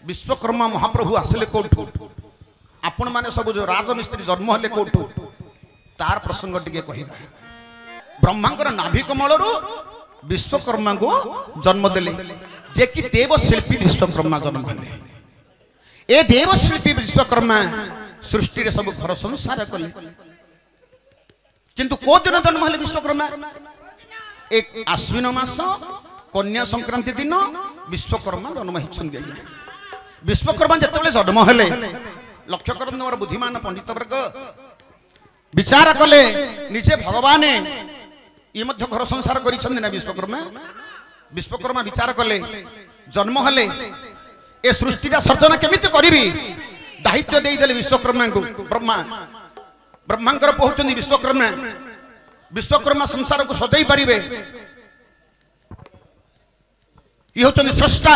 विश्वकर्मा महाप्रभु आसिले कोठू आपण माने सब जो राजमिस्त्री जन्म हेले कोठू तार प्रसंग टिके कहिबा। ब्रह्मांकर नाभि कमलरू विश्वकर्मा को जन्म देले जे कि देवशिल्पी विश्वकर्मा जन्म हेले। ए देवशिल्पी विश्वकर्मा सृष्टि रे सब घर संसार कले किंतु को दिन जन्म हेले विश्वकर्मा एक आश्विन मास कन्या संक्रांति दिन विश्वकर्मा जन्म हिचंदी। विश्वकर्मा जतबेले जन्म हेले लक्ष्य करन मोर बुद्धिमान पंडित वर्ग विचार कले निजे भगवान ये मध्य घर संसार करिछन ना। विश्वकर्मा विश्वकर्मा विचार कले जन्म हेले ए सृष्टिटा सर्जन केमिति करिवि दायित्व देई देले विश्वकर्मा को। ब्रह्मा ब्रह्मांकर पहुचंदी विश्वकर्मा विश्वकर्मा संसार को सजाई पारिबे ये होचंदी स्रष्टा।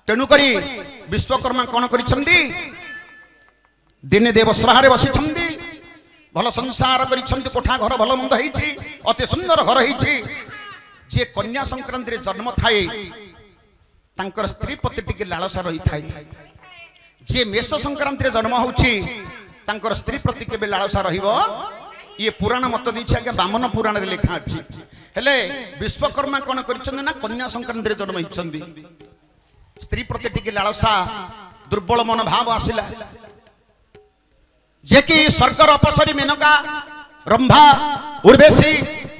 तेणु करी विश्वकर्मा कौन करिछंदी दिने देव सभा रे बसिछंदी भल संसार करिछंदी कोठा घर भल मंद हेछि अति सुंदर घर हेछि। जे कन्या संक्रांति रे जन्म थाए तांकर स्त्री पति टिके लालसा रही थाए। जे मेष संक्रांति रे जन्म होछि तांकर स्त्री प्रति केबे लालसा रहिबो ये पुराण मत दी आज्ञा बामन पुराण रे लिखा अछि। हेले विश्वकर्मा कौन करिछंदी ना कन्या संक्रांति रे जन्म हिचंदी स्त्री प्रति टिके लालसा दुर्बल मन भाव आसिला। जे कि स्वर्गर अपसरी मेनका रंभा उर्वेशी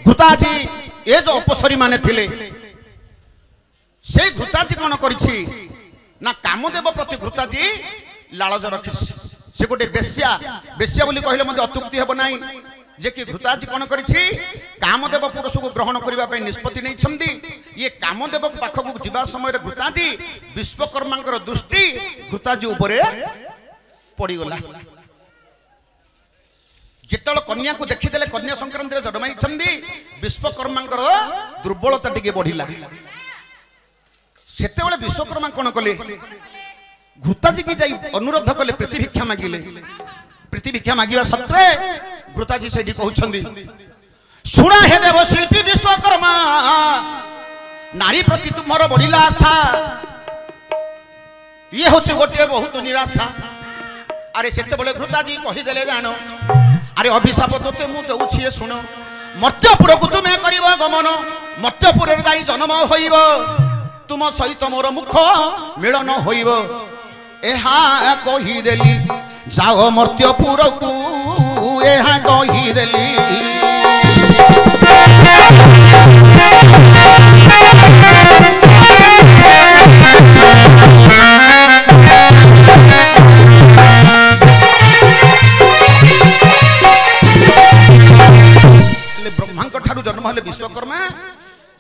घृताजी ए जो अपसरी माने थिले से घृताजी कौन करिछि ना कामदेव प्रति घृताजी लालज रखि से गोटे बेश्या बेश्या बोली कहले मते अत्युक्ति हेबो नाही। जे कि घृताजी कौन करिछि कामदेव पुरुष को ग्रहण करबा पय निष्पत्ति नै छंदी। ये कामदेव पाख को जिबा समय रे घृताजी विश्वकर्मांकर दृष्टि घृताजी ऊपरे पड़ी गला। जितल कन्या को देखिदेले कन्या संक्रांति रे जन्म हिचंदी विश्वकर्मांकर दुर्बलता टिके बढ़िला। सेते बेले विश्वकर्मा कौन कले घृताजी की जाई अनुरोध कले प्रतिभिक्षा मागिले। प्रतिभिक्षा मागिवा सत्वे घृताजी सेठी कहउछंदी सुना हे देव शिल्पी विश्वकर्मा नारी प्रति तुमर बढ़िला आशा ये होचे गोटे बहुत निराशा। अरे सेते बेले घृताजी कहि देले जानो अरे अभिशाप तोते मु देउछि सुनो मर्त्यपुर को तुमे करिबो गमन मर्त्यपुर रे जाई जन्म होइबो तुम सहित मोर मुख मिलन होइबो। एहा कहि देली जाओ मर्त्यपुर को एहा कहि देली। ब्रह्मांक ठारू जन्म हेले विश्वकर्मा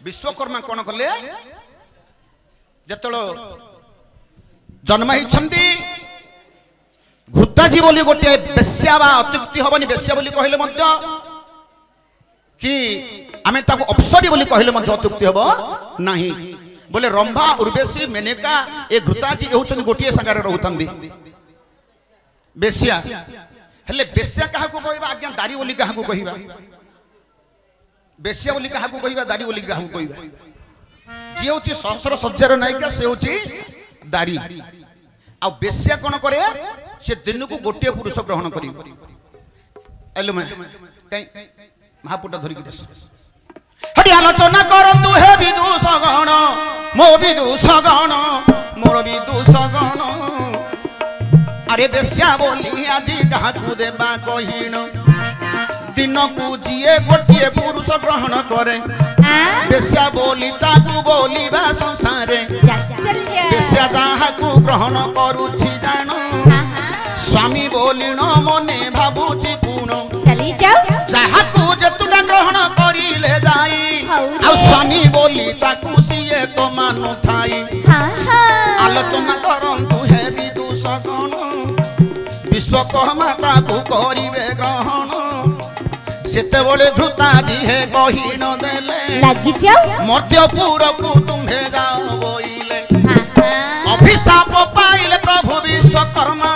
विश्वकर्मा कौन कले जतलो जन्म हिचंदी घृताजी बोली गोटे बेश्या बा अत्युक्ति हबनी। बेश्या बोली कहले मध्य कि आमे ताको अप्सरी बोली कहले मध्य अत्युक्ति हबो नाही। बोले रंभा उर्वेशी मेनका ए घृताजी होचन गोटे संगारे रहउतंदी बेश्या। हेले बेश्या काहा को कहबा आज्ञा दारी बोली काहा को कहिबा बेश्या बोली काहा को कहिबा दारी बोली काहा को कहिबा। जे होची सहस्र सज्जार नायिका से होची दारी आ बेश्या कौन करे से दिन को गोटे पुरुष ग्रहण करी। एलो मैं महापुटा धरी के हडी आलोचना करंतु हे विदुष गण मो विदुष गण मोर विदुष गण। अरे बेश्या बोली आदि कहा को देबा कहिन दिन को जिए गोटे पुरुष ग्रहण करे। बेश्या बोली ताकू बोलिबा संसारे बेश्या जहा को ग्रहण करूछि जानो स्वामी बोली न मने भाबुछि पुण चली जाओ जहा को जतुडा ग्रहण करिले जाई आ स्वामी बोली ताकू सिए तो मानु थाई। आलोचना करंतु हे विदुष गण विश्वकर्मा ताकू करिवे ग्रहण। सेते बोले घृताजी हे कहि न देले लागि जाओ मर्त्यपुर को तुम्हे जाओ बोइले। अभिशाप पाइले प्रभु विश्वकर्मा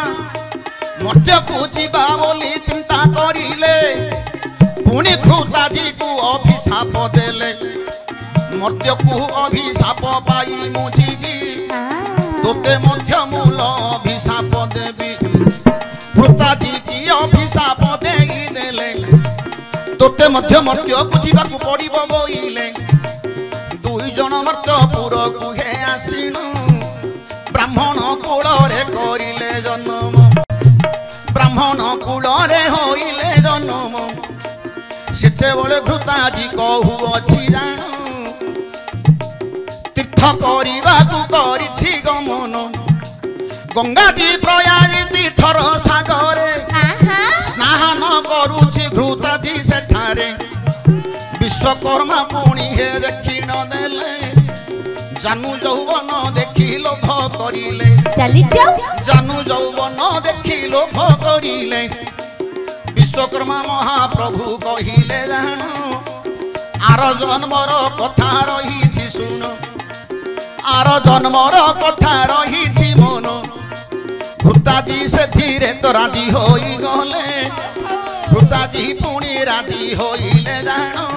मर्त्य को जीवा बोली चिंता करिले। पुणी घृताजी को अभिशाप देले मर्त्य को अभिशाप पाई मु जीवी तोते मध्य तोते मध्य मर्त्य को जीवाकू पड़िबो बोइले दुई जन मर्त्यपुर को हे आसीनु ब्राह्मण कूल रे करिले जन्म ब्राह्मण कूल रे होइले जन्म सेते बळे घृताजी कहू अछि जानो तीर्थ करिबा को करिछि गमन गंगाजी प्रयाग तीर्थर सागरे स्नान करुछि घृताजी सेठारे विश्वकर्मा पुणी हे देखि न देले जानू यौवन देखि लोभ करिले चली जाओ जानू यौवन देखि लोभ करिले विश्वकर्मा महाप्रभु कहिले जानो आर जन्मर कथा रहिछि सुन आर जन्मर कथा रहिछि मन भूताजी से धीरे तो राजी होई गले भूताजी पुणी राजी होइले जानो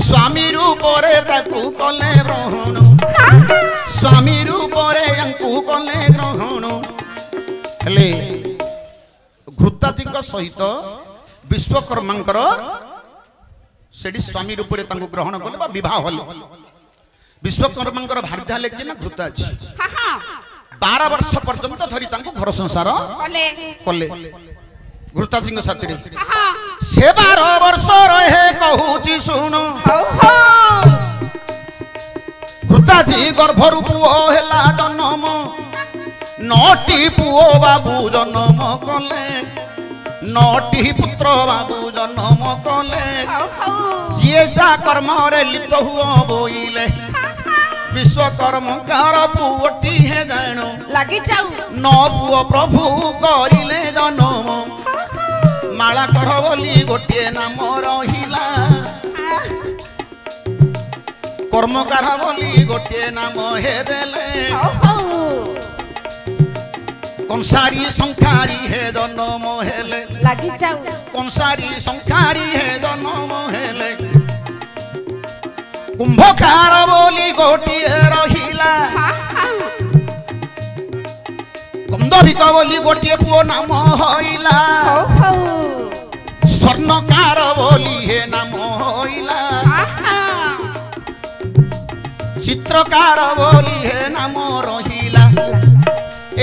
स्वामी रूपरे ताकू कले ग्रहण स्वामी रूपरे यांकू कले ग्रहण हेले घृताजीक सहित विश्वकर्मांकर सेडी स्वामी रूपरे तांकू ग्रहण कले बा विवाह हले विश्वकर्मांकर भार्या लेके ना घृताजी 12 वर्ष पर्यंत धरी तांकू घर संसार कले घृताजी साथी से 12 वर्ष रहे कहूची सुनो घृताजी गर्भरु पुओ हेला जन्म 9टी पुओ बाबू जन्म कले 9टी पुत्र बाबू जन्म कले जिए जा कर्म रे लिप्त हुओ बोइले विश्वकर्मकार पुओटी हे जानो लागी जाऊ 9 पुओ प्रभु करिले जन्म माला कढ़ बोली गोटे नाम रहिला कर्मकार बोली गोटे नाम हे देले कंसारी संखारी हे जन्म हेले लागी जाऊ कंसारी संखारी हे जन्म हेले कुंभकार बोली गोटे रहिला कुंदभिक बोली गोटे पुओ नाम होइला स्वर्णकार बोली हे नाम होइला चित्रकार बोली हे नाम रहिला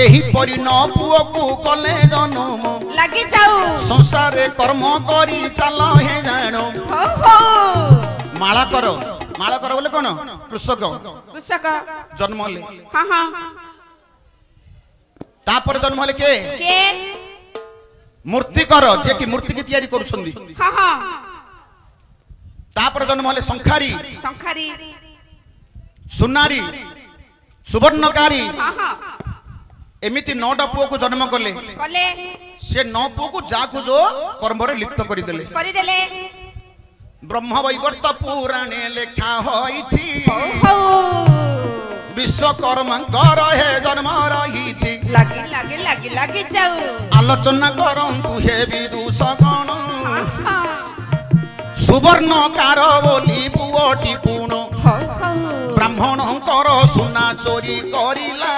एही परि 9 पुओ को कले जन्म लागी जाऊ संसार कर्म करी चल हे जानो माला कर बोले कोन कृषक जन्म ले हां हां तापर जन्म ले के मूर्ति कर जे कि मूर्ति की तैयारी करूछंदी हां हां तापर जन्म ले संखारी संखारी सुनारी सुवर्णकारी हां हां एमिति 9टा पुओ को जन्म कले से 9 पुओ को जाकू जो कर्म रे लिप्त करि देले ब्रह्म वैवर्त पुराणे लेखा होइछि विश्वकर्मांकर हे जन्म रहिछि लागी लागी लागी लागी जाऊ आलोचना करंतु हे विदुषगण सुवर्णकार बोली पुओटी पुण ब्राह्मणकर सुना चोरी करिला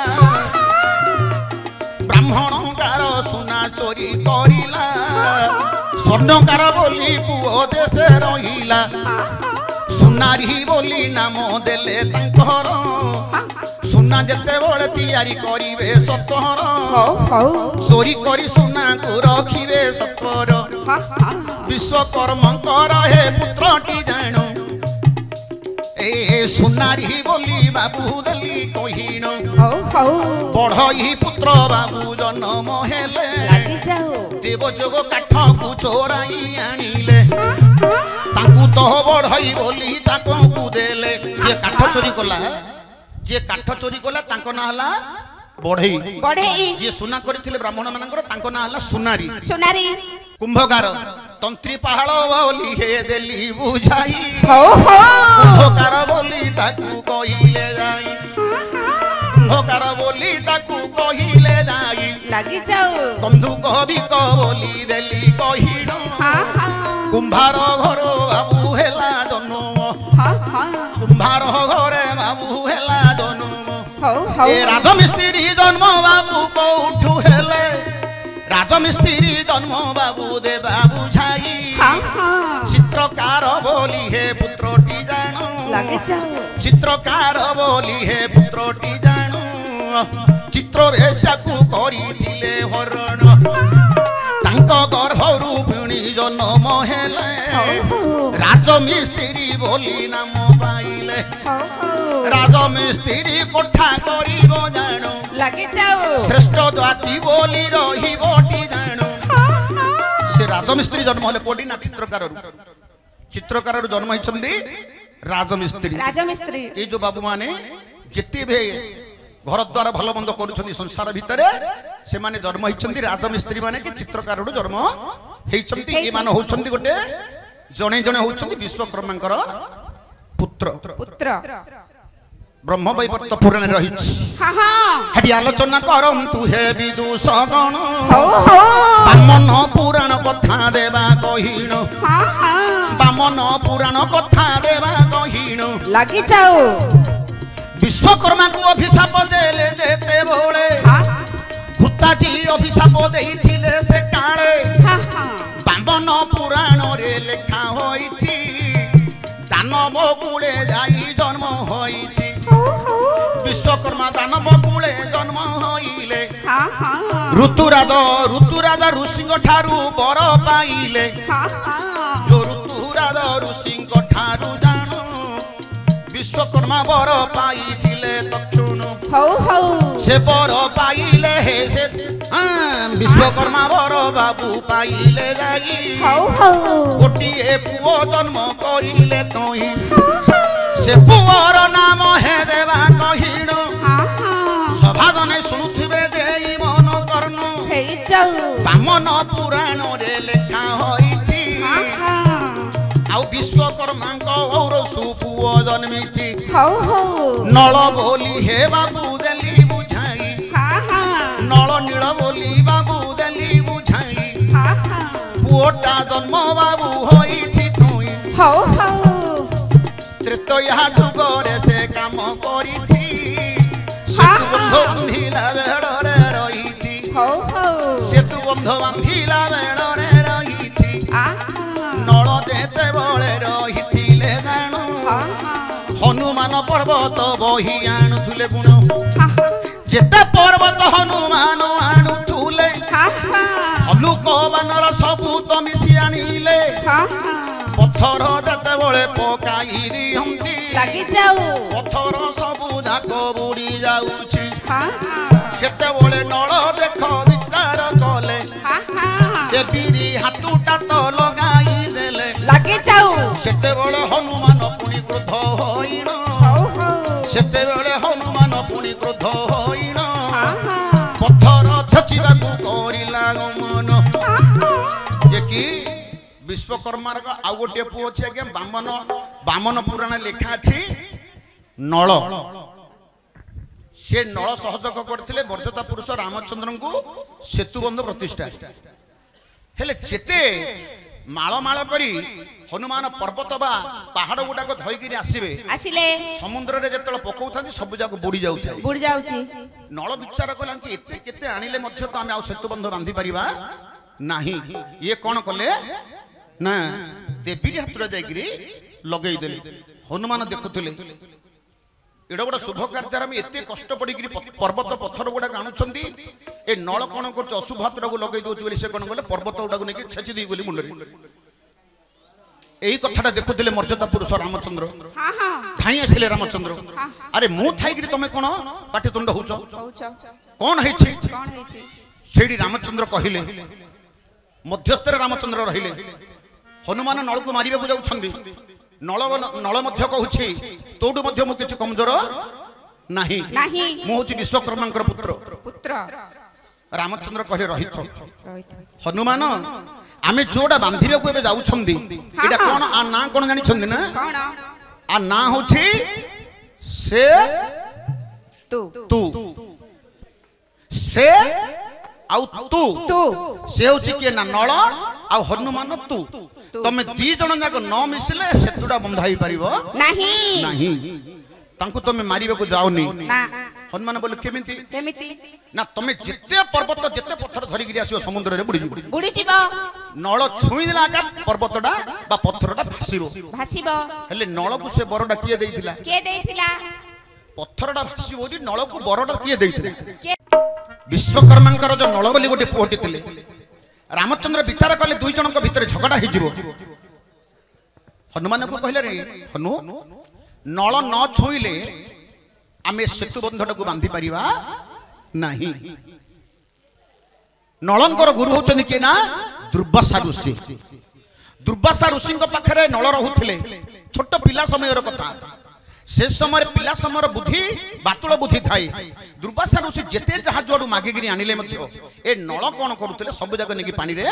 ब्राह्मणकार सुना चोरी करिला स्वर्णकार बोली पुओ देशे रहिला सुनारी बोली नाम देले तांकर सुना जेते बळे तैयारी करिवे सतर चोरी करी सुना को रखिवे सतर विश्वकर्मांकर हे पुत्रटी जानो ए सुनारी बोली बाबू देली कहिन बढ़ई पुत्र बाबू जन्म हेले देवजोग काठ को चोराई आनिले ताकू तो बढ़ई बोली ताकू देले जे काठ चोरी कला तांको ना हला बढ़ई जे सुना करथिले ब्राह्मण मानकर तांको ना हला सुनारी कुंभकार तंत्री पहाड़ बोली हे देली बुझाई कुंभकार बोली ताकू कहिले जाई कुंभकार बोली ताकू कहिले जाई लागी जाऊ कंधु कहबी क बोली देली कहिन कुंभार घर बाबू हेला जन्म कुंभार घरे बाबू हेला जन्म ए राजमिस्त्री जन्म बाबू कोठू हेले राजमिस्त्री जन्म बाबू दे बाबू झाई चित्र ଲାଗି ଯାଉ ଚିତ୍ରକାର ବୋଲି ହେ ପୁତ୍ରଟି ଜାଣୁ ଚିତ୍ର ବେଶାକୁ କରିଥିଲେ ହରଣ ତାଙ୍କ ଗର୍ଭରୁ ପୁଣି ଜନ୍ମ ହେଲେ ରାଜମିସ୍ତ୍ରୀ ବୋଲି ନାମ ପାଇଲେ ରାଜମିସ୍ତ୍ରୀ କୋଠା କରିବ ଜାଣୁ ଲାଗି ଯାଉ ଶ୍ରେଷ୍ଠ ଜାତି ବୋଲି ରହିବଟି ଜାଣୁ ସେ ରାଜମିସ୍ତ୍ରୀ ଜନ୍ମ ହେଲେ କୋଉଠି ନା ଚିତ୍ରକାରରୁ ଜନ୍ମ ହେଇଛନ୍ତି ରାଜମିସ୍ତ୍ରୀ ଏଇ ଯୋଉ ବାବୁ ମାନେ ଯେତେ ବି ଘର ଦ୍ୱାର ଭଲ ମନ୍ଦ କରୁଛନ୍ତି ସଂସାର ଭିତରେ ସେମାନେ ଜନ୍ମ ହେଇଛନ୍ତି ରାଜମିସ୍ତ୍ରୀ ମାନେ କି ଚିତ୍ରକାରରୁ ଜନ୍ମ ହେଇଛନ୍ତି ଏମାନେ ହଉଛନ୍ତି ଗୋଟେ ଜଣେ ଜଣେ ହଉଛନ୍ତି ବିଶ୍ୱକର୍ମାଙ୍କର ପୁତ୍ର ବ୍ରହ୍ମ ବୈବର୍ତ ପୁରାଣରେ ରହିଛି ହେଠି ଆଲୋଚନା କରନ୍ତୁ ହେ ବିଦୁଷଗଣ ବାମନ ପୁରାଣ କଥା ଦେବା କହିଣ ବାମନ ପୁରାଣ କଥା ଦେବା କହିଣ ଲାଗି ଯାଉ ବିଶ୍ୱକର୍ମାଙ୍କୁ ଅଭିଶାପ ଦେଲେ ଯେତେବେଳେ ଭୂତାଜୀ ଅଭିଶାପ ଦେଇଥିଲେ ସେ କାଳେ ବାମନ ପୁରାଣରେ ଲେଖା ହୋଇଛି ଦାନବ କୂଳେ ଯାଇ ଜନ୍ମ ହୋଇଛି ବିଶ୍ୱକର୍ମା ଦାନବ କୂଳେ ଜନ୍ମ ହୋଇଲେ ଋତୁରାଜ ଋଷିଙ୍କ ଠାରୁ ବର ପାଇଲେ ଯୋଉ ଋତୁରାଜ ଋଷିଙ୍କ ଠାରୁ ଜାଣୁ ବିଶ୍ୱକର୍ମା ବର ପାଇଥିଲେ ତକ୍ଷୁଣୁ ସେ ବର ପାଇଲେ ସେ ବିଶ୍ୱକର୍ମା ବର ବାବୁ ପାଇଲେ ଯାଇ ଗୋଟିଏ ପୁଅ ଜନ୍ମ କରିଲେ ତହିଁ ସେ ପୁଅର ନାମ ହେ ଦେବା କହିଣ ସଭାଜନେ ଶୁଣୁଥିବେ ଦେଇ ମନ କର୍ଣ୍ଣ ବାମନ ପୁରାଣରେ ଲେଖା ହୋଇଛି ଆଉ ବିଶ୍ୱକର୍ମାଙ୍କ ଔରସୁ ପୁଅ ଜନ୍ମିଛି ନଳ ବୋଲି ହେ ବାବୁ ଦେଲି ବୁଝାଇ ନଳ ନୀଳ ବୋଲି ବାବୁ ଦେଲି ବୁଝାଇ ପୁଅଟା ଜନ୍ମ ବାବୁ ହୋଇଛି ତୁଇ ତ୍ରେତୟା ଯୁଗରେ ସେ କାମ କରିଛି ସେତୁ ବନ୍ଧ ବାନ୍ଧିଲା ବେଳରେ ରହିଛି ସେତୁ ବନ୍ଧ ବାନ୍ଧିଲା ବେଳରେ ରହିଛି ନଳ ଯେତେବେଳେ ରହିଥିଲେ ଜାଣୁ ହନୁମାନ ପର୍ବତ ବହି ଆଣୁଥିଲେ ପୁଣ ଯେତେ ପର୍ବତ ହନୁମାନ ଆଣୁଥିଲେ ହଲୁକ ବାନର ସବୁ ତ ମିଶି ଆଣିଲେ ପଥର ଯେତେବେଳେ ପକାଇ ଦିଅନ୍ତି ପଥର ସବୁ ଯାକ ବୁଡି ଯାଉଛି ସେତେବେଳେ ନଳ ଦେଖ ବିଚାର କଲେ ଦେବୀରି ହାତୁଟା ତ ଲଗାଇ ଦେଲେ ସେତେବେଳେ ହନୁମାନ ପୁଣି କ୍ରୋଧ ହୋଇଣ ସେତେବେଳେ ହନୁମାନ ପୁଣି କ୍ରୋଧ ହୋଇଣ ପଥର ଛଚିବାକୁ କରିଲା ଗମନ ଯେ କି ବିଶ୍ୱକର୍ମାର ଆଉ ଗୋଟିଏ ପୁଅ ଅଛି ଆଜ୍ଞା ବାମନ ପୁରାଣ ଲେଖା ଅଛି ନଳ ସେ ନଳ ସହଯୋଗ କରିଥିଲେ ମର୍ଯ୍ୟାଦା ପୁରୁଷ ରାମଚନ୍ଦ୍ରଙ୍କୁ ସେତୁବନ୍ଧ ପ୍ରତିଷ୍ଠା ହେଲେ ଯେତେ ମାଳ ମାଳ କରି ହନୁମାନ ପର୍ବତ ବା ପାହାଡ ଗୁଡାକ ଧରିକିରି ଆସିଲେ ସମୁଦ୍ରରେ ଯେତେବେଳେ ପକଉଥାନ୍ତି ସବୁ ଯାକ ବୁଡି ଯାଉଛି ନଳ ବିଚାର କଲା କି ଏତେ କେତେ ଆଣିଲେ ମଧ୍ୟ ତ ଆମେ ଆଉ ସେତୁବନ୍ଧ ବାନ୍ଧି ପାରିବା ନାହିଁ ଇଏ କଣ କଲେ ନା ଦେବୀର ହାତରେ ଯାଇକିରି ଲଗେଇଦେଲେ ହନୁମାନ ଦେଖୁଥିଲେ ଏଡ ବଡ ଶୁଭ କାର୍ଯ୍ୟରେ ଆମେ ଏତେ କଷ୍ଟ ପଡିକିରି ପର୍ବତ ପଥର ଗୁଡାକ ଆଣୁଛନ୍ତି ଏ ନଳ କଣ କରୁଛି ଅଶୁଭ ହାତଟାକୁ ଲଗେଇ ଦଉଛି ବୋଲି ସେ କଣ କଲେ ପର୍ବତ ଗୁଡାକୁ ନେଇକି ଛେଚି ଦେଇ ବୋଲି ମୁଣ୍ଡରେ ଏଇ କଥାଟା ଦେଖୁଥିଲେ ମର୍ଯ୍ୟାଦା ପୁରୁଷ ରାମଚନ୍ଦ୍ର ଧାଇଁ ଆସିଲେ ରାମଚନ୍ଦ୍ର ଆରେ ମୁଁ ଥାଇକିରି ତମେ କଣ ପାଟିତୁଣ୍ଡ ହଉଛ କଣ ହେଇଛି ସେଇଠି ରାମଚନ୍ଦ୍ର କହିଲେ ମଧ୍ୟସ୍ଥରେ ରାମଚନ୍ଦ୍ର ରହିଲେ ହନୁମାନ ନଳକୁ ମାରିବାକୁ ଯାଉଛନ୍ତି ନଳ ମଧ୍ୟ କହୁଛି ତୋଠୁ ମଧ୍ୟ ମୁଁ କିଛି କମଜୋର ନାହିଁ ମୁଁ ହଉଛି ବିଶ୍ୱକର୍ମାଙ୍କର ପୁତ୍ର ରାମଚନ୍ଦ୍ର କହିଲେ ରହିଥ ହନୁମାନ ଆମେ ଯୋଉଟା ବାନ୍ଧିବାକୁ ଏବେ ଯାଉଛନ୍ତି ଏଟା କଣ ଆ ନାଁ କଣ ଜାଣିଛନ୍ତି ନା ଆ ନାଁ ହଉଛି ସେ ତୁ ସେ ଆଉ ତୁ ସେ ହଉଛି କିଏ ନା ନଳ ଆଉ ହନୁମାନ ତୁ ତମେ ଦି ଜଣ ଯାକ ନ ମିଶିଲେ ସେତୁଟା ବନ୍ଧା ହେଇପାରିବ ନାହିଁ ତାଙ୍କୁ ତମେ ମାରିବାକୁ ଯାଉନି ହନୁମାନ ବୋଲେ କେମିତି ନା ତମେ ଯେତେ ପର୍ବତ ଯେତେ ପଥର ଧରିକିରି ଆସିବ ସମୁଦ୍ରରେ ବୁଡିଯିବ ନଳ ଛୁଇଁଦେଲା ପର୍ବତଟା ବା ପଥରଟା ଭାସିବ ଭାସିବ ହେଲେ ନଳକୁ ସେ ବରଟା କିଏ ଦେଇଥିଲା କିଏ ଦେଇଥିଲା ପଥରଟା ଭାସିବ ବୋଲି ନଳକୁ ବରଟା କିଏ ଦେଇଥିଲା କିଏ ବିଶ୍ୱକର୍ମାଙ୍କର ଯୋଉ ନଳ ବୋଲି ଗୋଟେ ପୁଅଟି ଥିଲେ ରାମଚନ୍ଦ୍ର ବିଚାର କଲେ ଦୁଇ ଜଣଙ୍କ ଭିତରେ ଝଗଡା ହେଇଯିବ ହନୁମାନଙ୍କୁ କହିଲେ ରେ ହନୁ ନଳ ନ ଛୁଇଁଲେ ଆମେ ସେତୁ ବନ୍ଧଟାକୁ ବାନ୍ଧି ପାରିବା ନାହିଁ ନଳଙ୍କର ଗୁରୁ ହଉଛନ୍ତି କିଏ ନା ଦୁର୍ବାସା ଋଷି ଦୁର୍ବାସା ଋଷିଙ୍କ ପାଖରେ ନଳ ରହୁଥିଲେ ଛୋଟ ପିଲା ସମୟର କଥା ସେ ସମୟରେ ପିଲା ସମୟର ବୁଦ୍ଧି ବାତୁଳ ବୁଦ୍ଧି ଥାଏ ଦୁର୍ବାସା ଋଷି ଯେତେ ଯାହା ଯୋଡୁ ମାଗିକିରି ଆଣିଲେ ମଧ୍ୟ ଏ ନଳ କଣ କରୁଥିଲେ ସବୁ ଯାକ ନେଇକି ପାଣିରେ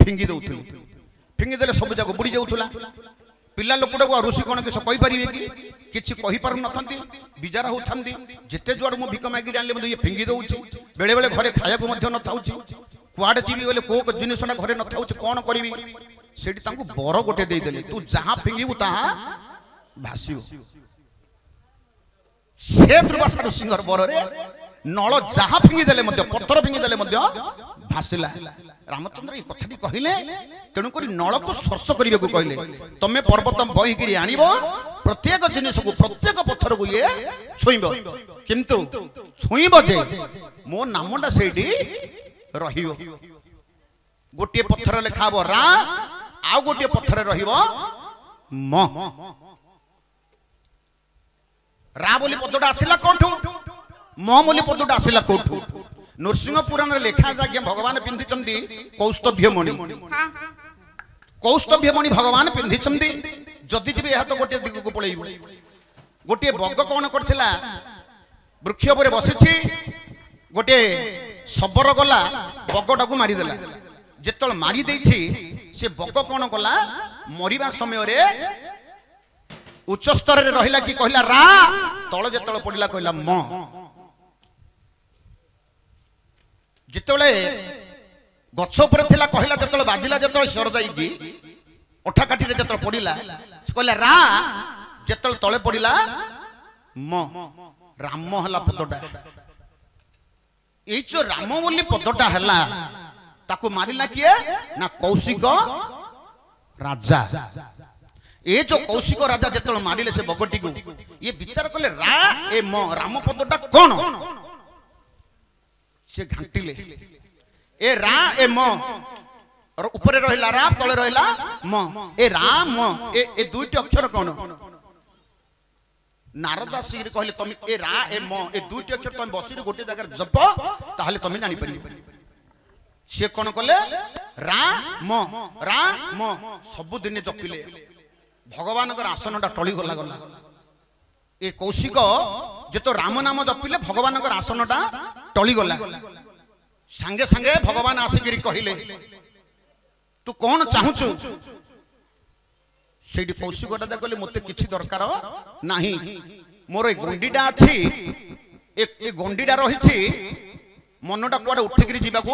ଫିଙ୍ଗି ଦଉଥିଲେ ଫିଙ୍ଗି ଦେଲେ ସବୁ ଯାକ ବୁଡି ଯାଉଥିଲା ପିଲା ଲୋକଟାକୁ ଋଷି କଣ କିଛି କହିପାରିବେ କି କିଛି କହିପାରୁନଥାନ୍ତି ବିଜାର ହଉଥାନ୍ତି ଯେତେ ଯୁଆଡୁ ମୁଁ ଭିକ ମାଗିରି ଆଣିଲେ ମଧ୍ୟ ଇଏ ଫିଙ୍ଗି ଦଉଛି ବେଳେ ବେଳେ ଘରେ ଖାଇବାକୁ ମଧ୍ୟ ନଥାଉଛି କୁଆଡେ ଯିବି ବୋଲେ କୋଉ ଜିନିଷଟା ଘରେ ନଥାଉଛି କଣ କରିବି ସେଠି ତାଙ୍କୁ ବର ଗୋଟେ ଦେଇଦେଲେ ତୁ ଯାହା ଫିଙ୍ଗିବୁ ତାହା ଭାସିବ ସେ ଦୁର୍ବାସା ଋଷିଙ୍କର ବରରେ ନଳ ଯାହା ଫିଙ୍ଗି ଦେଲେ ମଧ୍ୟ ପଥର ଫିଙ୍ଗି ଦେଲେ ମଧ୍ୟ ଭାସିଲା ରାମଚନ୍ଦ୍ର এই কথাটি କହିଲେ ତେଣୁ କରି ନଳକୁ ସ୍ପର୍ଶ କରିବାକୁ କହିଲେ ତମେ ପର୍ବତ ବହିକିରି ଆଣିବ ପ୍ରତ୍ୟେକ ଜିନିଷକୁ ପ୍ରତ୍ୟେକ ପଥରକୁ ଇଏ ଛୁଇଁବ କିନ୍ତୁ ଛୁଇଁବ ଯେ ମୋ ନାମଟା ସେଇଠି ରହିବ ଗୋଟିଏ ପଥର ଲେଖା ହବ ରା ଆଉ ଗୋଟିଏ ପଥରରେ ରହିବ ମ ରା ବୋଲି ପଦଟା ଆସିଲା କୋଉଠୁ ମ ବୋଲି ପଦଟା ଆସିଲା କୋଉଠୁ ନୃସିଂହ ପୁରାଣରେ ଲେଖା ଅଛି ଆଜ୍ଞା ଭଗବାନ ପିନ୍ଧିଛନ୍ତି କୌସ୍ତଭ୍ୟମଣି କୌସ୍ତଭ୍ୟମଣି ଭଗବାନ ପିନ୍ଧିଛନ୍ତି ଯଦି ଯିବେ ଏହା ତ ଗୋଟିଏ ଦିଗକୁ ପଳେଇବ ଗୋଟିଏ ବଗ କଣ କରିଥିଲା ବୃକ୍ଷ ଉପରେ ବସିଛି ଗୋଟିଏ ଶବର ଗଲା ବଗଟାକୁ ମାରିଦେଲା ଯେତେବେଳେ ମାରି ଦେଇଛି ସେ ବଗ କଣ କଲା ମରିବା ସମୟରେ ଉଚ୍ଚ ସ୍ତରରେ ରହିଲା କି କହିଲା ରା ତଳ ଯେତେବେଳେ ପଡିଲା କହିଲା ମ ଯେତେବେଳେ ଗଛ ଉପରେ ଥିଲା କହିଲା ଯେତେବେଳେ ବାଜିଲା ଯେତେବେଳେ ସ୍ୱର ଯାଇକି ଅଠା କାଠିରେ ଯେତେବେଳେ ପଡିଲା ସେ କହିଲା ରା ଯେତେବେଳେ ତଳେ ପଡିଲା ମ ରାମ ହେଲା ପଦଟା ଏଇ ଯୋଉ ରାମ ବୋଲି ପଦଟା ହେଲା ତାକୁ ମାରିଲା କିଏ ନା କୌଶିକ ରାଜା ଏ ଯୋଉ କୌଶିକ ରାଜା ଯେତେବେଳେ ମାରିଲେ ସେ ବଗଟିକୁ ଇଏ ବିଚାର କଲେ ରା ଏ ମ ରାମ ପଦଟା କଣ ସେ ଘାଣ୍ଟିଲେ ଏ ରା ଏ ମ ଉପରେ ରହିଲା ରା ତଳେ ରହିଲା ମ ଏ ରା ମ ଏ ଦୁଇଟି ଅକ୍ଷର କଣ ନାରଦ ଆସିକି କହିଲେ ତମେ ଏ ରା ଏ ମ ଏ ଦୁଇଟି ଅକ୍ଷର ତମେ ବସିକି ଗୋଟିଏ ଜାଗାରେ ଜପ ତାହେଲେ ତମେ ଜାଣିପାରିବ ସେ କଣ କଲେ ରା ମ ସବୁଦିନ ଜପିଲେ ଭଗବାନଙ୍କର ଆସନଟା ଟଳି ଗଲା ଗଲା ଏ କୌଶିକ ଯେତେ ରାମ ନାମ ଜପିଲେ ଭଗବାନଙ୍କର ଆସନଟା ଟଳି ଗଲା ସାଙ୍ଗେ ସାଙ୍ଗେ ଭଗବାନ ଆସିକିରି କହିଲେ ତୁ କଣ ଚାହୁଁଛୁ ସେଇଠି କୌଶିକ ରାଜା କହିଲେ ମୋତେ କିଛି ଦରକାର ନାହିଁ ମୋର ଏ ଗଣ୍ଡିଟା ଅଛି ଏ ଗଣ୍ଡିଟା ରହିଛି ମନଟା କୁଆଡେ ଉଠିକିରି ଯିବାକୁ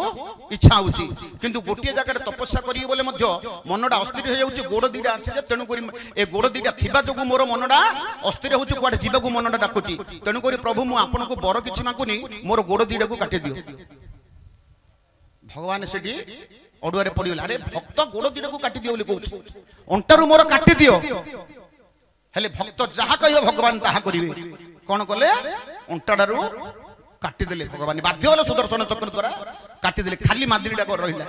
ଇଚ୍ଛା ହଉଛି କିନ୍ତୁ ଗୋଟିଏ ଜାଗାରେ ତପସ୍ୟା କରିବି ବୋଲେ ମଧ୍ୟ ମନଟା ଅସ୍ଥିର ହେଇଯାଉଛି ଗୋଡ ଦିଟା ଅଛି ଯେ ତେଣୁ କରି ଏ ଗୋଡ ଦିଟା ଥିବା ଯୋଗୁଁ ମୋର ମନଟା ଅସ୍ଥିର ହଉଛି କୁଆଡେ ଯିବାକୁ ମନଟା ଡାକୁଛି ତେଣୁ କରି ପ୍ରଭୁ ମୁଁ ଆପଣଙ୍କୁ ବର କିଛି ମାଗୁନି ମୋର ଗୋଡ ଦିଟାକୁ କାଟିଦିଅ ଭଗବାନ ସେଠି ଅଡୁଆରେ ପଡିଗଲା ଆରେ ଭକ୍ତ ଗୋଡ ଦିଟାକୁ କାଟିଦିଅ ବୋଲି କହୁଛି ଅଣ୍ଟାରୁ ମୋର କାଟିଦିଅ ହେଲେ ଭକ୍ତ ଯାହା କହିବ ଭଗବାନ ତାହା କରିବେ କଣ କଲେ ଅଣ୍ଟାଟାରୁ କାଟିଦେଲେ ଭଗବାନ ବାଧ୍ୟ ହେଲେ ସୁଦର୍ଶନ ଚକ୍ର ଦ୍ୱାରା କାଟିଦେଲେ ଖାଲି ମାଦିରିଟା ରହିଲା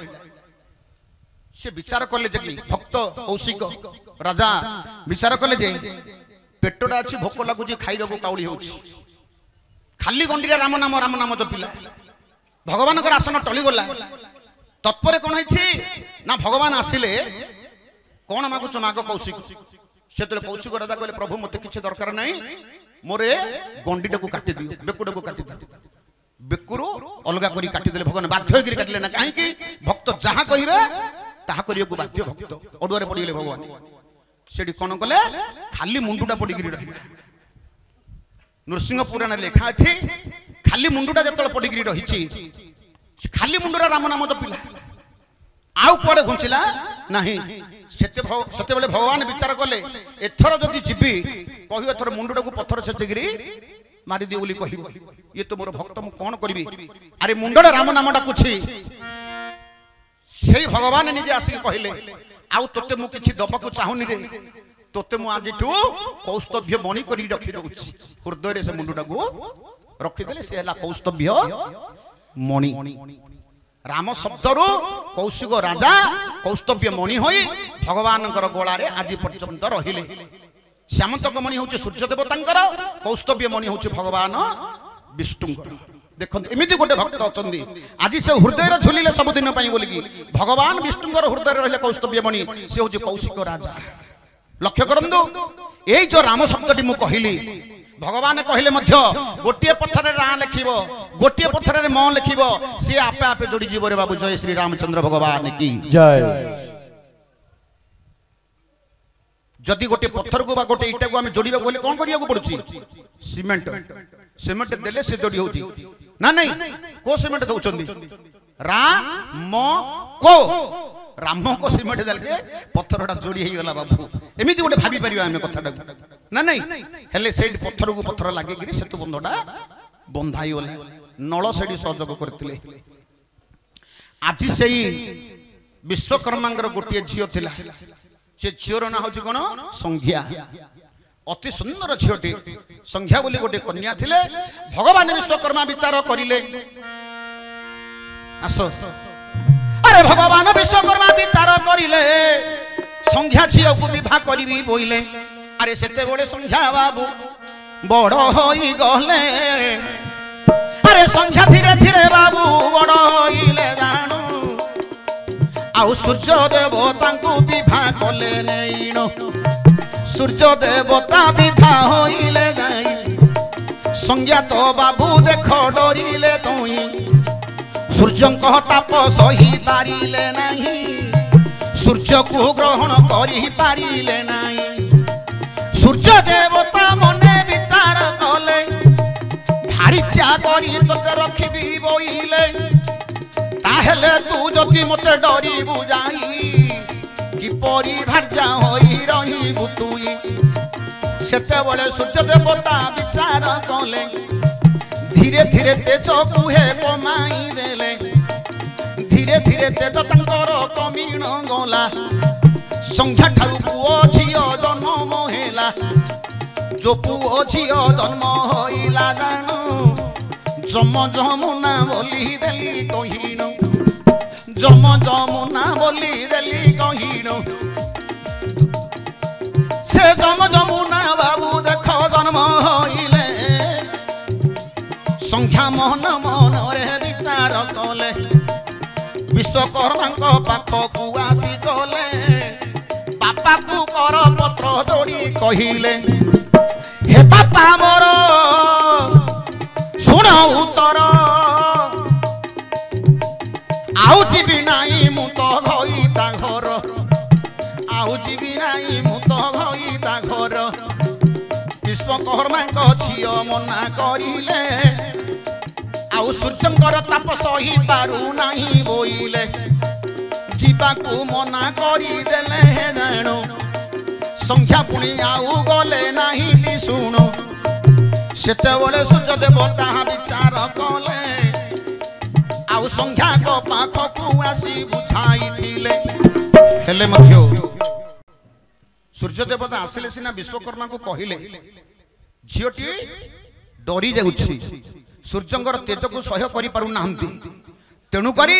ସେ ବିଚାର କଲେ ଯେ ଭକ୍ତ କୌଶିକ ରାଜା ବିଚାର କଲେ ଯେ ପେଟଟା ଅଛି ଭୋକ ଲାଗୁଛି ଖାଇବାକୁ କାଉଳି ହଉଛି ଖାଲି ଗଣ୍ଡିରେ ରାମ ନାମ ଜପିଲା ଭଗବାନଙ୍କର ଆସନ ଟଳିଗଲା ତତ୍ପରେ କଣ ହେଇଛି ନା ଭଗବାନ ଆସିଲେ କଣ ମାଗୁଛ ମାଗ କୌଶିକ ସେତେବେଳେ କୌଶିକ ରାଜା କହିଲେ ପ୍ରଭୁ ମୋତେ କିଛି ଦରକାର ନାହିଁ ମୋର ଗଣ୍ଡିଟାକୁ କାଟିଦିଅ ବେକୁଟାକୁ କାଟିଦିଅ ବେକୁରୁ ଅଲଗା କରି କାଟିଦେଲେ ଭଗବାନ ବାଧ୍ୟ ହେଇକି କାଟିଲେ ନା କାହିଁକି ଭକ୍ତ ଯାହା କହିବେ ତାହା କରିବାକୁ ବାଧ୍ୟ ଭକ୍ତ ଅଡୁଆରେ ପଡିଗଲେ ଭଗବାନ ସେଠି କଣ କଲେ ଖାଲି ମୁଣ୍ଡଟା ପଡିକିରି ରହିଲା ନୃସିଂହ ପୁରାଣରେ ଲେଖା ଅଛି ଖାଲି ମୁଣ୍ଡଟା ଯେତେବେଳେ ପଡିକିରି ରହିଛି ଖାଲି ମୁଣ୍ଡରେ ରାମ ନାମ ଜପିଲା ଆଉ କୁଆଡେ ଘୁଞ୍ଚିଲା ନାହିଁ ସେତେବେଳେ ଭଗବାନ ବିଚାର କଲେ ଏଥର ଯଦି ଯିବି କହିବ ଏଥର ମୁଣ୍ଡଟାକୁ ପଥର ଛେଚିକିରି ମାରିଦିଅ ବୋଲି କହିବ ଇଏ ତ ମୋର ଭକ୍ତ ମୁଁ କଣ କରିବି ଆରେ ମୁଣ୍ଡରେ ରାମ ନାମ ଡାକୁଛି ସେଇ ଭଗବାନ ନିଜେ ଆସିକି କହିଲେ आउ तोते मु किछि दबकु चाहुनी रे तोते मु आजिठू कौस्तभ्य मणि करी रखि दउछि हृदय रे से मुंडटा को रखि देले से हला कौस्तभ्य मणि राम शब्दरू कौशिक राजा कौस्तभ्य मणि होई भगवान गोला रे आज पर्यंत रहिले श्यामंतक मणि होछि सूर्य देवतांकर कौस्तभ्य मणि होछि भगवान विष्णुंकर देखो एमिति गोटे भक्त अछंदी आज से हृदय रे झुलिले सब दिन पई बोली कि भगवान विष्णुंकर हृदय रे रहले कौस्तभ्य मणि से होछि कौशिक राजा लक्ष्य करंदु एई जो राम शब्दटी मु कहिली भगवान कहले मध्य गोटे पत्थर रा लिखिबो गोटे पत्थर रे म लिखिबो से आपे आपे जोड़ी जीव रे बाबू जय श्री रामचंद्र भगवान की जय जदि गोटे पत्थर को बा गोटे इटा को हम जोड़ीबा बोले कोन करिया को पड़ुची सीमेंट सीमेंट देले से जोड़ी होची ना नहीं को सीमेंट दउचंदी रा म को राम को सीमेंट देल के पत्थरटा जोड़ी हे गला बाबू एमिति गोटे भाबी परिबा हम कथाटा ना नहीं हेले सेड पत्थर को पत्थर लागे गिरी सेतु बंधटा बंधाई गला नळ सेडी सहयोग करथिले आज सेई विश्वकर्मांगर गोटे झियो थिला से झियोर ना होची कोन संध्या अति सुंदर झियोटी संध्या बोली गोटे कन्या थिले भगवान विश्वकर्मा विचार करिले आसो अरे भगवान विश्वकर्मा विचार करिले संध्या झियो को विवाह करिबी बोइले अरे सेते बोले संध्या बाबू बड़ होई गले अरे संध्या धीरे धीरे बाबू बड़ होइले जानु आउ सूर्य देवता को विवाह कले नैनो सूर्य देवता विवाह होइले जाई संज्ञा तो बाबू देख डरिले तोई सूर्य को ताप सही पारिले नहीं सूर्य को ग्रहण करि पारिले नहीं सूर्य देवता मने विचार कले भारी चा करी तोते रखिबी बोइले ताहेले तू जदि मते डरी बुझाई कि परी भार्या होई रही बुतुई सेते बळे सूर्य देवता विचार कले धीरे धीरे तेज कुहे कमाई देले धीरे धीरे तेज तंकर कमीण गला संख्या ठारू पुओ झियो जन्म हेला जो पुओ झियो जन्म होइला जानु जम जमुना बोली देली कहिनो जम जमुना बोली देली कहिनो से जम जमुना बाबू देख जन्म होइले संख्या मन मन रे विचार कले विश्वकर्मा पाखकू आसी गले बापा को कर पत्र जोड़ी कहिले हे बापा मोर सुन उत्तर आउ जीवी नाई मु तो गई ता घर आउ जीवी नाई मु तो गई ता घर विश्वकर्मा को झियो मना करिले आउ सूर्यंकर ताप सही पारु नहीं बोइले जीवा को मना करी देले हे जानो संख्या पुणी आउ गले नहीं ती सुनो सेते बोले सूर्य देवता विचार कले आउ संख्या को पाख को आसी बुझाई थिले हेले मध्य सूर्य देवता आसिले सिना विश्वकर्मा को कहिले झियोटी डरी जाउछि सूर्यंकर तेज को सह्य करि पारु नाहंती तेनु करी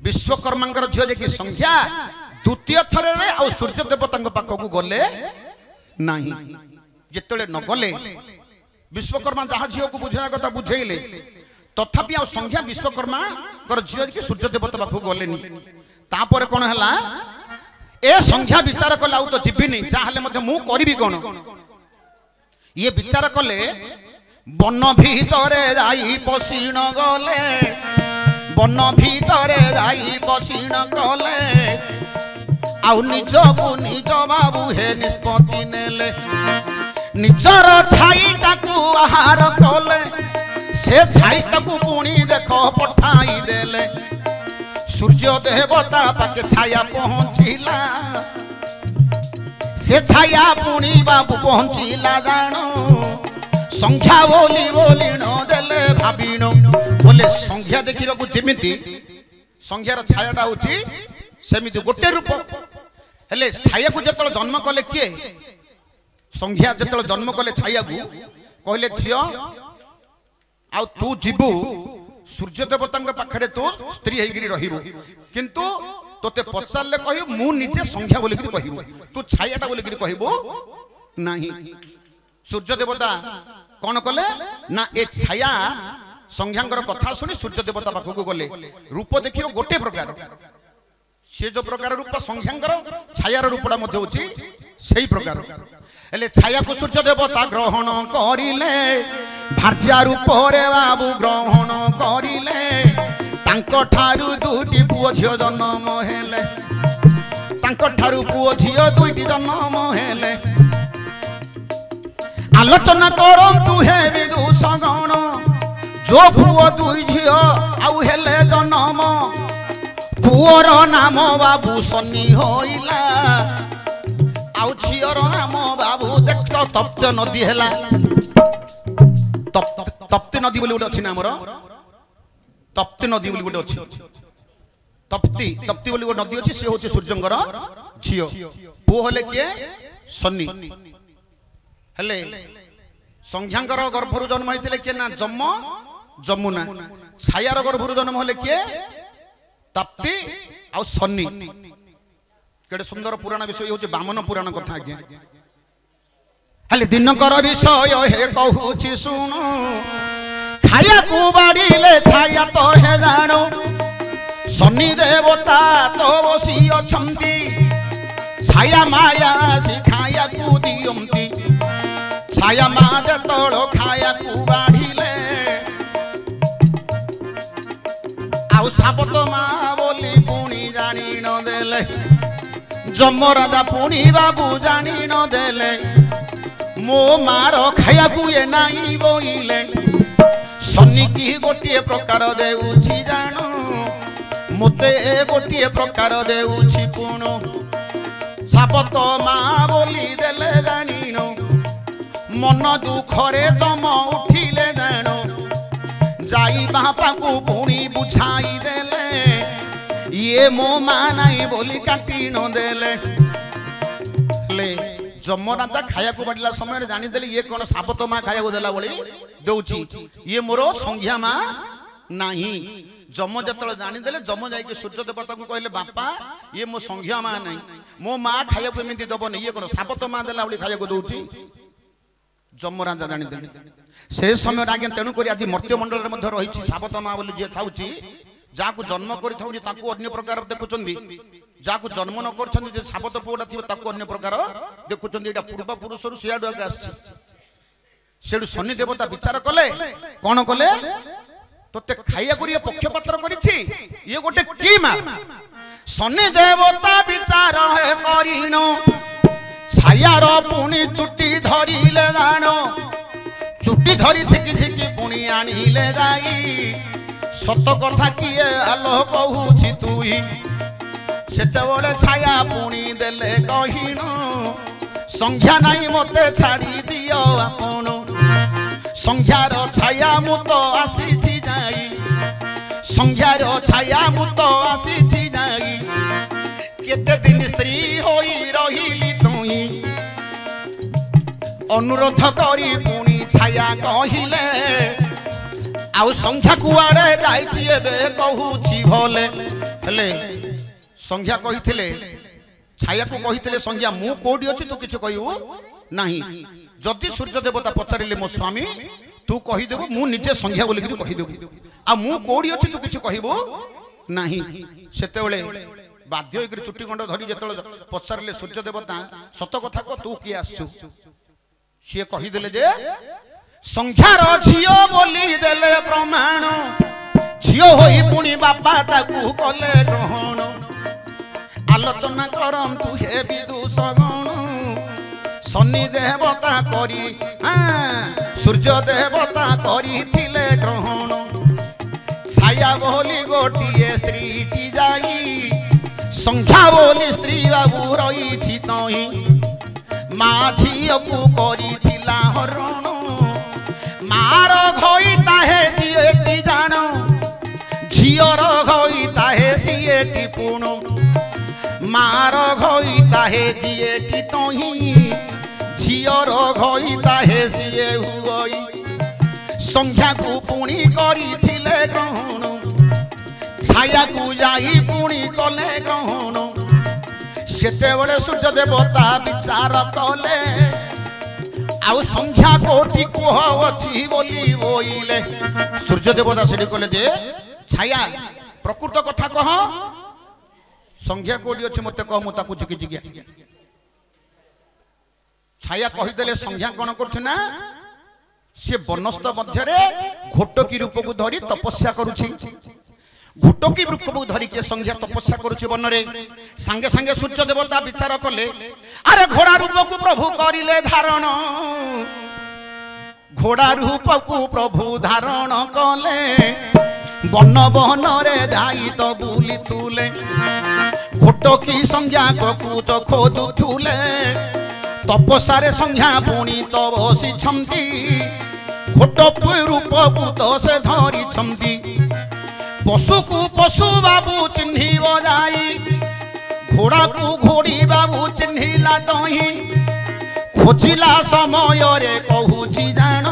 विश्वकर्मांकर झियो जे कि संख्या द्वितीय थरे रे आ सूर्य देवतांक पाख को गले नाही जेतले न गले विश्वकर्मा जहा झियो को बुझाया कथा बुझेइले तथापि आ संख्या विश्वकर्मा कर झियो कि सूर्य देवता पाख को गलेनी तापर कोन हला ए संख्या विचार कला आउ तो जिबिनी चाहले मते मु करबी कोन ये विचार कले वन भीतरे जाई पसीण गले वन भीतरे जाई पसीण गले आउ निज को निज बाबू हे निष्पत्ति नेले निजर छाईटा को आहार कले से छाईटा को पुणी देखो पठाई देले सूर्य देवता पाके छाया पहुंचिला से छाया पुणी बाबू पहुंचिला जानो संख्या बोली बोली न देले भाबिनो बोले संख्या देखिबा को जेमिति संख्यार छायाटा होची सेमिति गोटे रूप हेले छाया को जतल जन्म कले किए संज्ञा जतल जन्म कले छाया को कहले झियो आ तू जीवु सूर्य देवता पाखरे तू स्त्री होगी रहिबु किंतु तोते पचारे कह मु निजे संज्ञा बोलिक कहबू तू छायाटा बोलिक कहबू नहीं सूर्य देवता कौन कले ना ए छाया संज्ञांकर कथा सुनी सूर्य देवता पाखक गले रूप देखियो गोटे प्रकार से जो प्रकार रूप संज्ञांकर छायार रूपटा मध्य होची सही प्रकार हेले छाया को सूर्य देवता ग्रहण करिले भार्या रूप रे बाबू ग्रहण करिले तांको ठारू दुटी पुओ झियो जन्म हेले तांको ठारू पुओ झियो दुटी जन्म हेले आलोचना करम तु हे विदुष गण जो पुओ दुई झियो आउ हेले जन्म पुओर नाम बाबू सन्नी होइला आउ झियोर नाम बाबू देख तो तप्त नदी हेला तप्ति नदी बोली गोटे अच्छी ना हमर तप्ति नदी बोली गोटे अच्छी तप्ति तप्ति बोली गोटे नदी अच्छी से होचे सूर्यंकर झियो पुओ हेले किए सन्नी हेले संज्ञांकर गर्भरु जन्म होइतिले किए ना जमुना छायार गर्भरु जन्म होले किए तप्ति आ सन्नी केडे सुंदर पुराण विषय होचे बामन पुराण कथा आज्ञा खाली दिनकर विषय हे कहूची सुनु खाया को बाड़ीले छाया तो हे जानो सन्नी देवता तो बसी अछंती छाया माया सिखाया को दियंती छाया माज तोड़ खाया को बाड़ीले आउ सापत मा बोली पुणी जानी न देले जम राजा पुणी बाबू जानी न देले मो मार खाया को ये नाही बोइले सन्नी की गोटे प्रकार देउछि जानो मते गोटे प्रकार देउछि पुणो सापत मा बोली देले जानी न मन दुखरे जम उठिले जानो जाई बापा को पुणी बुझाई देले ये मो मां नहीं बोली काटी न देले ले जम राजा खाया को बाटला समय जानी देले ये कोन सापत मां खाया को देला बोली देउची ये मोर संज्ञा मां नाही जम जतल जानी देले जम जाई के सूर्य देवता को कहले बापा ये मो संज्ञा मां नहीं मो मां खाया को एमिति दबो नहीं ये कोन सापत मां देला बोली खाया को दउची जम राजा जानी देले से समय आगे तेणुक आज मर्त्य मंडल में रही सापत माँ बोली जी था जहाँ जन्म कर अन्य प्रकार देखुं जहाँ जन्म न कर सापत पुआ थी अन्य प्रकार देखुं यहाँ पूर्व पुरुष सियाड़ आगे आसू शनि देवता विचार कले कौन कले तोते खाइया को पक्षपात्र कर गोटे की माँ शनि देवता विचार छायार पुणी चुटी धरिले जानो चुटी धरी छिकी छिकी पुणी आनिले जाई सत कथा किए आलो कहूछि तुई सेतेबेले छाया पुणी देले कहिन संज्ञा नहीं मते छाड़ी दियो आपण संज्ञार छाया मु तो आसीछि जाई संज्ञार छाया मु तो आसीछि जाई केते दिन स्त्री होई रहिली तुई अनुरोध करी पुणी छाया कहिले आउ संख्या कुआड़े जाइछि एबे कहूछि भले हेले संख्या कहिथिले छाया को कहिथिले संख्या मु कोडी अछि तू किछ कहिबो नाही जदि सूर्य देवता पचारिले मो स्वामी तू कहि देबो मु निजे संख्या बोली कहि देबो आ मु कोडी अछि तू किछ कहिबो नाही सेतेबेले बाध्य होइकरी चुट्टी गंड धरि जेतल पचारिले सूर्य देवता सत कथा को तू कि आछू सी कहीदेले जे संख्यार झियो बोली देले प्रमाण झियो होई पुणी बापा ताकू कले ग्रहण आलोचना करम तु हे विदुष गण शनि देवता करी सूर्य देवता करी थिले ग्रहण छाया बोली गोटिए स्त्री जाई संख्या बोली स्त्री बाबू रही तही माँ झील को करी थिला हरण मार घई ताहे झीएटी जान झीर घई ताहे सीएटी पुण मार घई ताहे जिए टी तही झीर घई ताहे सिए हुई संख्या को पुणी करिथिले ग्रहण छाया को जाई पुणी कले ग्रहण सेते बड़े सूर्य देवता विचार कले आउ संख्या कोटि कुह अछि बोली बोइले सूर्य देवता से कहले जे छाया प्रकृत कथा कह संख्या कोटि अछि मते कह मु ताकू चिकी जिज्ञा छाया कहिदेले संख्या कोन करछ ना से बनस्थ मध्य घोटकी रूप को धरी तपस्या करुछि घोटकी रूप को धरी के संख्या तपस्या करुछि वन रे संगे संगे सूर्य देवता विचार कले अरे घोड़ा रूप को प्रभु करिले धारण घोड़ा रूप को प्रभु धारण कले वन बहन रे जाई तो बुली तुले घोटकी संज्ञा को तो खोजुथुले तपस्या संज्ञा पुणी तो बसी छंती घोट रूप तो से धरी छंती पशु को पशु बाबू चिन्ही जाई घोड़ा को घोड़ी बाबू चिन्हिला तही खोजिला समय रे कहूची जान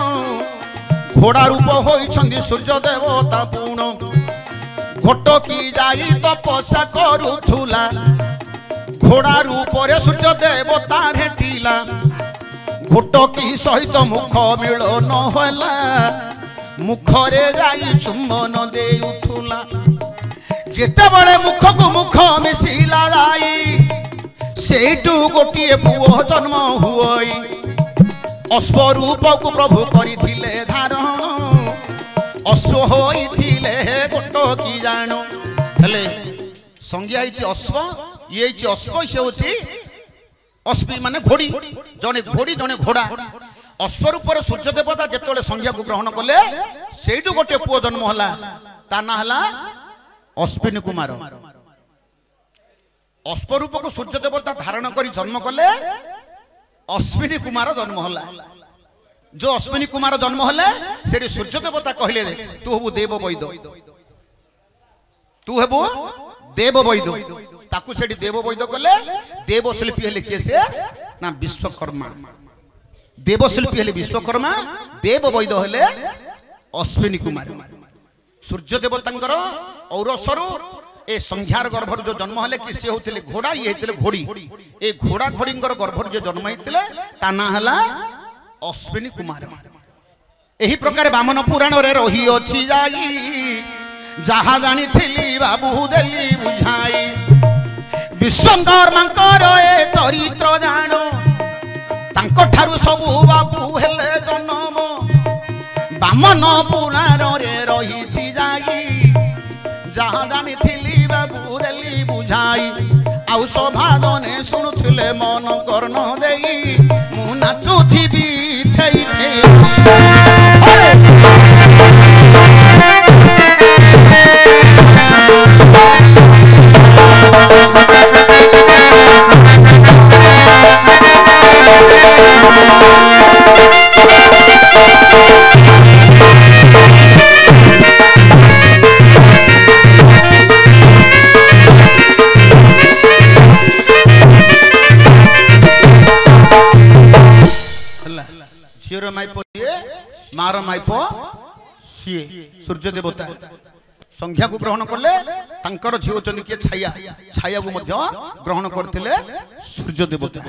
घोड़ा रूप होइछंदी सूर्य देवता पूर्ण घोट की जाई तपस्या करुथुला घोड़ा रूप रे सूर्य देवता भेटिला घोटकी सहित मुख मिलन होला मुखरे जाई चुम्बन देउथुला जेते बळे मुख को मुख मिसिला जाई सेटू गोटिए पुओ जन्म हुई अश्व रूप को प्रभु करिथिले धारण अश्व होइथिले घोटकी जानो हेले संज्ञा हिची अश्व ये अश्व से होची अश्वी माने घोड़ी जने घोड़ा अश्व रूप सूर्य देवता जेतोले संज्ञा को ग्रहण कले सेइटु गोटे पुओ जन्म होला ता ना हला अश्विनी कुमार अश्व रूप को सूर्य देवता धारण करी जन्म कले अश्विनी कुमार जन्म होला जो अश्विनी कुमार जन्म हले सेठी सूर्य देवता कहले तू हबु देव वैद तू हबु देव वैद ताकू सेठी देव वैद कले देव शिल्पी हेले किए से ना विश्वकर्मा देव शिल्पी हेले विश्वकर्मा देव वैद हेले अश्विनी कुमार सूर्य देवतांकर औरसरु ए संख्यार गर्भर जो जन्म हेले कि से होतिले घोड़ा ये हेतिले घोड़ी ए घोड़ा घोड़ींकर गर्भर जो जन्म हेतिले ता ना हला अश्विनी कुमार एही प्रकार वामन पुराण रे रही अछि जाई जहा जानी थिली बाबू देली बुझाई विश्वकर्मांकर ए चरित्र जानो तांको ठारू सबु बाबू हेले जन्म वामन पुराण रे रही छि जाई जहा जानी थिली बाबू देली बुझाई आउ सभादने सुनुथिले मन कर्ण देई मु नाचुथिबी थई मार माइपो सीए सूर्य देवता संख्या को ग्रहण करले तांकर झियो चंदी के छाया छाया को मध्य ग्रहण करथिले सूर्य देवता।